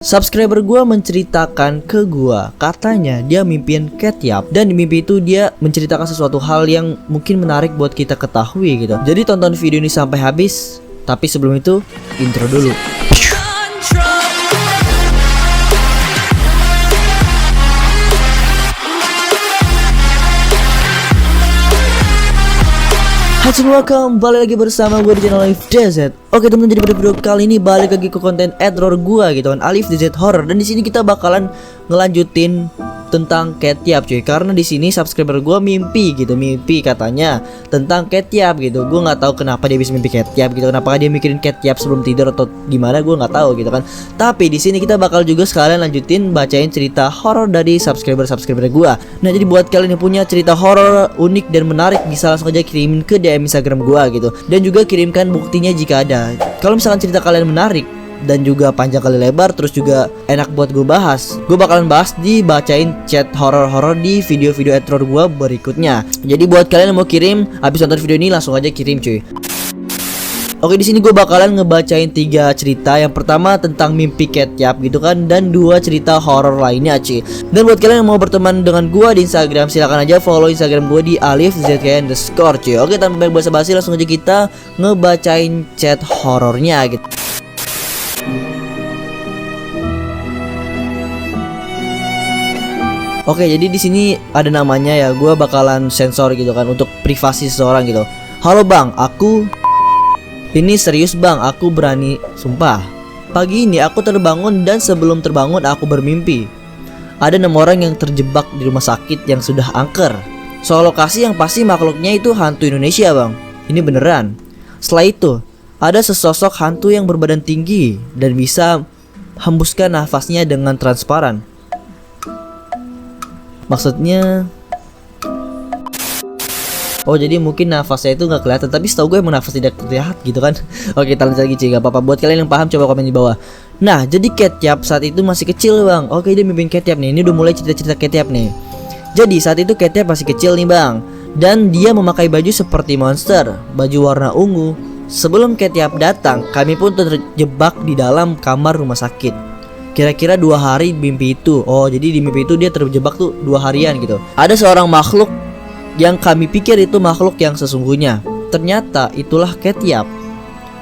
Subscriber gua menceritakan ke gua, katanya dia mimpin Ketyap dan di mimpi itu dia menceritakan sesuatu hal yang mungkin menarik buat kita ketahui gitu. Jadi tonton video ini sampai habis. Tapi sebelum itu, intro dulu. Hai semua, kembali lagi bersama gue di channel Alif DZ. Oke teman-teman, jadi pada video kali ini balik lagi ke konten error gue gitu kan, Alif DZ Horror. Dan di sini kita bakalan ngelanjutin tentang Ketyap cuy, karena di sini subscriber gue mimpi katanya tentang Ketyap gitu. Gue nggak tahu kenapa dia bisa mimpi Ketyap gitu, kenapa dia mikirin Ketyap sebelum tidur atau gimana, gue nggak tahu gitu kan. Tapi di sini kita bakal juga sekalian lanjutin bacain cerita horor dari subscriber gue. Nah, jadi buat kalian yang punya cerita horor unik dan menarik, bisa langsung aja kirimin ke DM Instagram gue gitu, dan juga kirimkan buktinya jika ada. Kalau misalkan cerita kalian menarik dan juga panjang kali lebar, terus juga enak buat gue bahas, gue bakalan bahas dibacain chat horor-horor di video-video error gue berikutnya. Jadi buat kalian yang mau kirim habis nonton video ini, langsung aja kirim cuy. Oke, di sini gue bakalan ngebacain 3 cerita. Yang pertama tentang mimpi Ketyap gitu kan, dan 2 cerita horor lainnya cuy. Dan buat kalian yang mau berteman dengan gue di Instagram, silakan aja follow Instagram gue di alifzk_. Cuy. Oke, tanpa banyak basa-basi, langsung aja kita ngebacain chat horornya gitu. Oke, jadi di sini ada namanya ya, gue bakalan sensor gitu kan untuk privasi seseorang gitu. Halo bang, ini serius bang, aku berani sumpah. Pagi ini aku terbangun dan sebelum terbangun aku bermimpi ada 6 orang yang terjebak di rumah sakit yang sudah angker. Soal lokasi yang pasti makhluknya itu hantu Indonesia bang, ini beneran. Setelah itu ada sesosok hantu yang berbadan tinggi dan bisa hembuskan nafasnya dengan transparan. Maksudnya, oh jadi mungkin nafasnya itu nggak kelihatan, tapi setahu gue emang nafas tidak terlihat gitu kan. Oke, kita lanjut lagi cuy, gak apa-apa. Buat kalian yang paham coba komen di bawah. Nah, jadi Ketyap saat itu masih kecil bang. Oke, dia mimpin Ketyap nih. Ini udah mulai cerita-cerita Ketyap nih. Jadi saat itu Ketyap masih kecil nih bang, dan dia memakai baju seperti monster, baju warna ungu. Sebelum Ketyap datang, kami pun terjebak di dalam kamar rumah sakit. Kira-kira 2 hari mimpi itu. Oh, jadi di mimpi itu dia terjebak tuh 2 harian gitu. Ada seorang makhluk yang kami pikir itu makhluk yang sesungguhnya. Ternyata itulah Ketyap.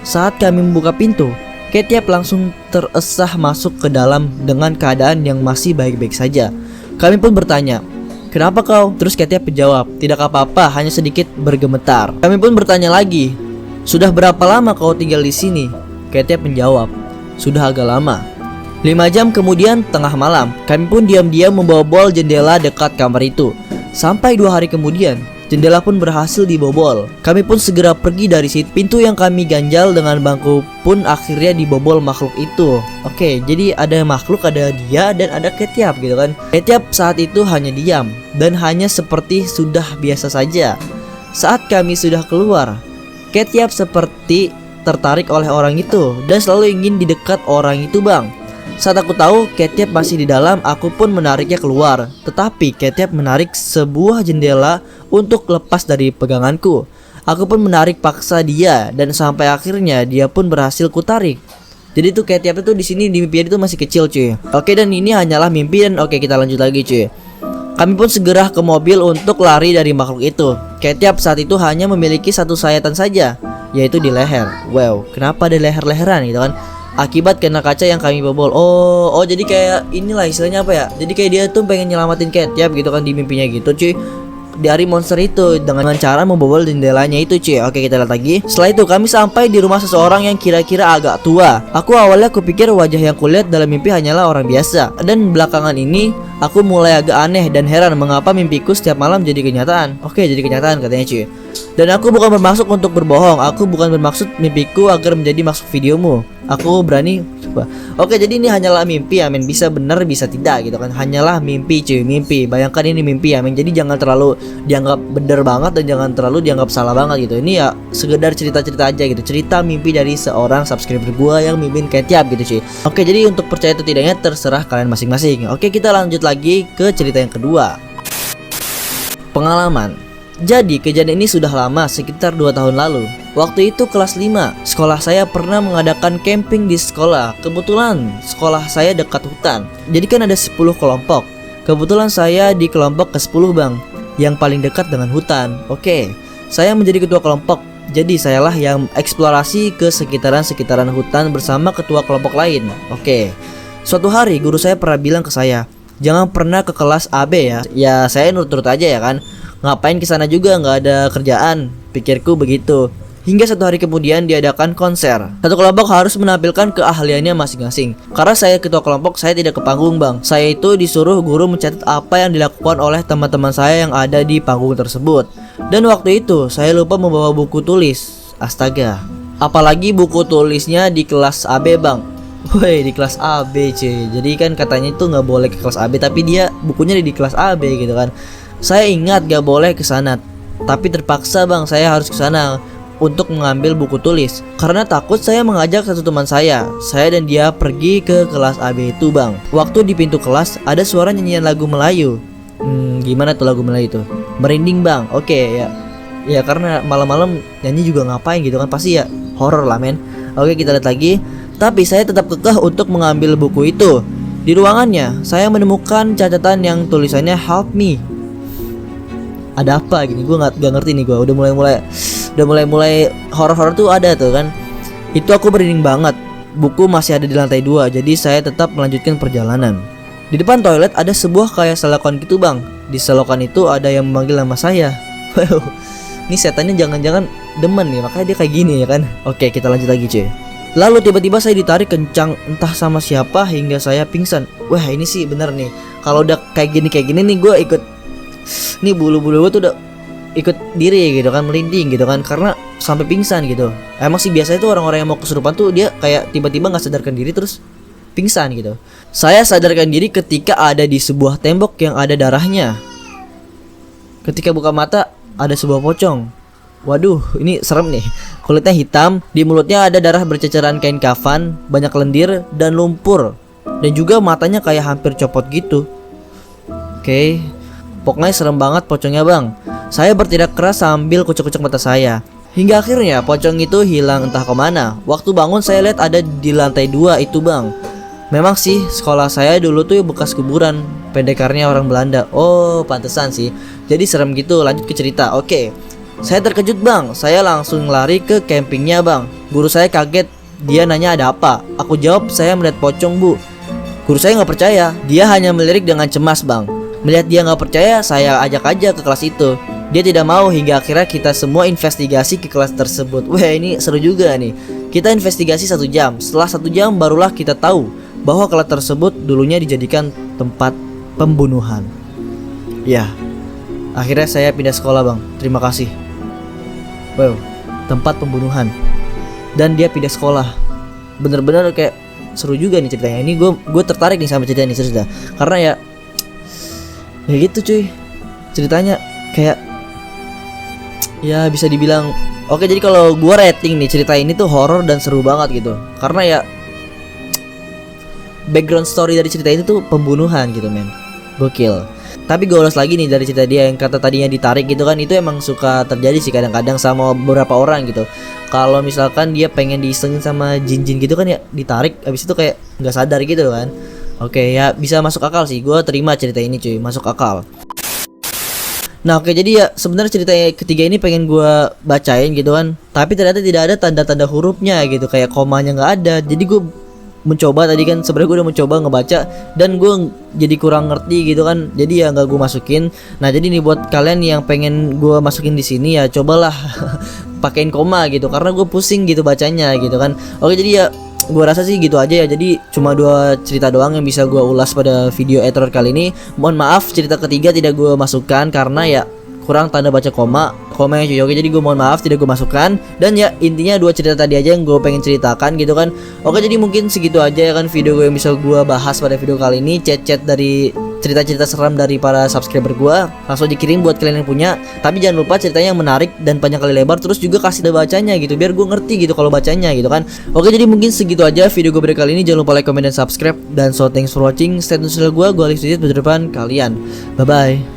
Saat kami membuka pintu, Ketyap langsung teresah masuk ke dalam dengan keadaan yang masih baik-baik saja. Kami pun bertanya, kenapa kau? Terus Ketyap menjawab, tidak apa-apa, hanya sedikit bergemetar. Kami pun bertanya lagi, sudah berapa lama kau tinggal di sini? Ketyap menjawab, sudah agak lama. 5 jam kemudian tengah malam, kami pun diam-diam membobol jendela dekat kamar itu. Sampai 2 hari kemudian, jendela pun berhasil dibobol. Kami pun segera pergi dari situ. Pintu yang kami ganjal dengan bangku pun akhirnya dibobol makhluk itu. Oke, jadi ada makhluk, ada dia, dan ada Ketyap gitu kan. Ketyap saat itu hanya diam dan hanya seperti sudah biasa saja. Saat kami sudah keluar, Ketyap seperti tertarik oleh orang itu dan selalu ingin di dekat orang itu bang. Saat aku tahu Ketyap masih di dalam, aku pun menariknya keluar. Tetapi Ketyap menarik sebuah jendela untuk lepas dari peganganku. Aku pun menarik paksa dia dan sampai akhirnya dia pun berhasil kutarik. Jadi tuh Ketyap itu di sini di mimpi itu masih kecil cuy. Oke, dan ini hanyalah mimpi. Dan oke, kita lanjut lagi cuy. Kami pun segera ke mobil untuk lari dari makhluk itu. Ketyap saat itu hanya memiliki 1 sayatan saja, yaitu di leher. Wow, kenapa ada leher-leheran gitu kan? Akibat kena kaca yang kami bobol. Oh jadi kayak inilah istilahnya apa ya? Jadi kayak dia tuh pengen nyelamatin Ketyap gitu kan di mimpinya gitu cuy, dari monster itu dengan cara membobol jendelanya itu cuy. Oke, kita lihat lagi. Setelah itu kami sampai di rumah seseorang yang kira-kira agak tua. Aku awalnya kupikir wajah yang kulihat dalam mimpi hanyalah orang biasa, dan belakangan ini aku mulai agak aneh dan heran mengapa mimpiku setiap malam jadi kenyataan. Oke, jadi kenyataan katanya cuy. Dan aku bukan bermaksud untuk berbohong. Aku bukan bermaksud mimpiku agar menjadi masuk videomu. Aku berani. Oke, jadi ini hanyalah mimpi ya men. Bisa benar bisa tidak gitu kan. Hanyalah mimpi cuy, mimpi. Bayangkan ini mimpi ya men. Jadi jangan terlalu dianggap bener banget dan jangan terlalu dianggap salah banget gitu. Ini ya sekedar cerita-cerita aja gitu. Cerita mimpi dari seorang subscriber gua yang mimpin Ketyap gitu cuy. Oke, jadi untuk percaya atau tidaknya terserah kalian masing-masing. Oke, kita lanjut lagi ke cerita yang kedua. Pengalaman. Jadi kejadian ini sudah lama, sekitar 2 tahun lalu. Waktu itu kelas 5, sekolah saya pernah mengadakan camping di sekolah. Kebetulan sekolah saya dekat hutan. Jadi kan ada 10 kelompok. Kebetulan saya di kelompok ke-10 bang, yang paling dekat dengan hutan. Oke, saya menjadi ketua kelompok. Jadi sayalah yang eksplorasi ke sekitaran hutan bersama ketua kelompok lain. Oke, suatu hari guru saya pernah bilang ke saya, jangan pernah ke kelas AB ya. Ya saya nurut-nurut aja ya kan. Ngapain kesana juga, nggak ada kerjaan, pikirku begitu. Hingga satu hari kemudian diadakan konser. Satu kelompok harus menampilkan keahliannya masing-masing. Karena saya ketua kelompok, saya tidak ke panggung bang. Saya itu disuruh guru mencatat apa yang dilakukan oleh teman-teman saya yang ada di panggung tersebut. Dan waktu itu saya lupa membawa buku tulis. Astaga, apalagi buku tulisnya di kelas AB bang. Woi, di kelas AB cuy. Jadi kan katanya itu nggak boleh ke kelas AB, tapi dia bukunya di kelas AB gitu kan. Saya ingat gak boleh ke sana, tapi terpaksa bang saya harus ke sana untuk mengambil buku tulis. Karena takut saya mengajak satu teman saya dan dia pergi ke kelas AB itu bang. Waktu di pintu kelas ada suara nyanyian lagu Melayu. Gimana tuh lagu Melayu itu? Merinding bang. Oke ya. Ya karena malam-malam nyanyi juga ngapain gitu kan, pasti ya horor lah men. Oke, kita lihat lagi. Tapi saya tetap kekeh untuk mengambil buku itu. Di ruangannya saya menemukan catatan yang tulisannya help me. Ada apa gini, gue nggak ngerti nih. Gue udah mulai horor-horor tuh ada tuh kan. Itu aku merinding banget. Buku masih ada di lantai 2, jadi saya tetap melanjutkan perjalanan. Di depan toilet ada sebuah kayak selokan gitu bang. Di selokan itu ada yang memanggil nama saya. Wow, ini setannya jangan-jangan demen nih, makanya dia kayak gini ya kan. Oke, kita lanjut lagi cuy. Lalu tiba-tiba saya ditarik kencang entah sama siapa hingga saya pingsan. Wah ini sih bener nih, kalau udah kayak gini nih gue ikut. Nih bulu-bulu gue tuh udah ikut diri gitu kan, melinding gitu kan, karena sampai pingsan gitu. Emang sih biasanya tuh orang-orang yang mau kesurupan tuh dia kayak tiba-tiba nggak sadarkan diri terus pingsan gitu. Saya sadarkan diri ketika ada di sebuah tembok yang ada darahnya. Ketika buka mata ada sebuah pocong. Waduh, ini serem nih. Kulitnya hitam, di mulutnya ada darah berceceran kain kafan, banyak lendir dan lumpur, dan juga matanya kayak hampir copot gitu. Oke. Pokoknya serem banget pocongnya bang. Saya bertindak keras sambil kucek-kucek mata saya. Hingga akhirnya pocong itu hilang entah kemana. Waktu bangun saya lihat ada di lantai 2 itu bang. Memang sih sekolah saya dulu tuh bekas kuburan. Pendekarnya orang Belanda. Oh pantesan sih. Jadi serem gitu. Lanjut ke cerita. Oke. Saya terkejut bang. Saya langsung lari ke campingnya bang. Guru saya kaget. Dia nanya ada apa. Aku jawab saya melihat pocong bu. Guru saya gak percaya. Dia hanya melirik dengan cemas bang. Melihat dia nggak percaya, saya ajak aja ke kelas itu. Dia tidak mau hingga akhirnya kita semua investigasi ke kelas tersebut. Wah ini seru juga nih. Kita investigasi 1 jam. Setelah 1 jam barulah kita tahu bahwa kelas tersebut dulunya dijadikan tempat pembunuhan. Ya, akhirnya saya pindah sekolah bang. Terima kasih. Wow, tempat pembunuhan. Dan dia pindah sekolah. Bener-bener kayak seru juga nih ceritanya. Ini gue tertarik nih sama cerita ini cerita. Karena ya gitu cuy, ceritanya kayak ya bisa dibilang oke. Jadi kalau gue rating nih cerita ini tuh horor dan seru banget gitu. Karena ya background story dari cerita ini tuh pembunuhan gitu men. Gokil. Tapi gue ulas lagi nih dari cerita dia yang kata tadinya ditarik gitu kan. Itu emang suka terjadi sih kadang-kadang sama beberapa orang gitu. Kalau misalkan dia pengen diisengin sama jin-jin gitu kan ya ditarik, abis itu kayak gak sadar gitu kan. Oke ya bisa masuk akal sih, gue terima cerita ini cuy, masuk akal. Nah oke, jadi ya sebenarnya cerita ketiga ini pengen gue bacain gitu kan, tapi ternyata tidak ada tanda-tanda hurufnya gitu, kayak komanya nggak ada. Jadi gue mencoba tadi kan, sebenarnya gue udah mencoba ngebaca dan gue jadi kurang ngerti gitu kan, jadi ya nggak gue masukin. Nah jadi nih buat kalian yang pengen gue masukin di sini ya cobalah pakein koma gitu, karena gue pusing gitu bacanya gitu kan. Oke jadi ya gue rasa sih gitu aja ya. Jadi cuma 2 cerita doang yang bisa gue ulas pada video editor kali ini. Mohon maaf cerita ketiga tidak gue masukkan karena ya kurang tanda baca koma yang cuy. Oke jadi gue mohon maaf tidak gue masukkan. Dan ya intinya 2 cerita tadi aja yang gue pengen ceritakan gitu kan. Oke jadi mungkin segitu aja ya kan video gue yang bisa gue bahas pada video kali ini. Chat-chat dari cerita-cerita seram dari para subscriber gue langsung dikirim buat kalian yang punya. Tapi jangan lupa ceritanya yang menarik dan panjang kali lebar, terus juga kasih bacanya gitu biar gue ngerti gitu kalau bacanya gitu kan. Oke jadi mungkin segitu aja video gue pada kali ini. Jangan lupa like, comment, dan subscribe. Dan so thanks for watching. Stay tune channel gue Alif Didit, di depan kalian. Bye bye.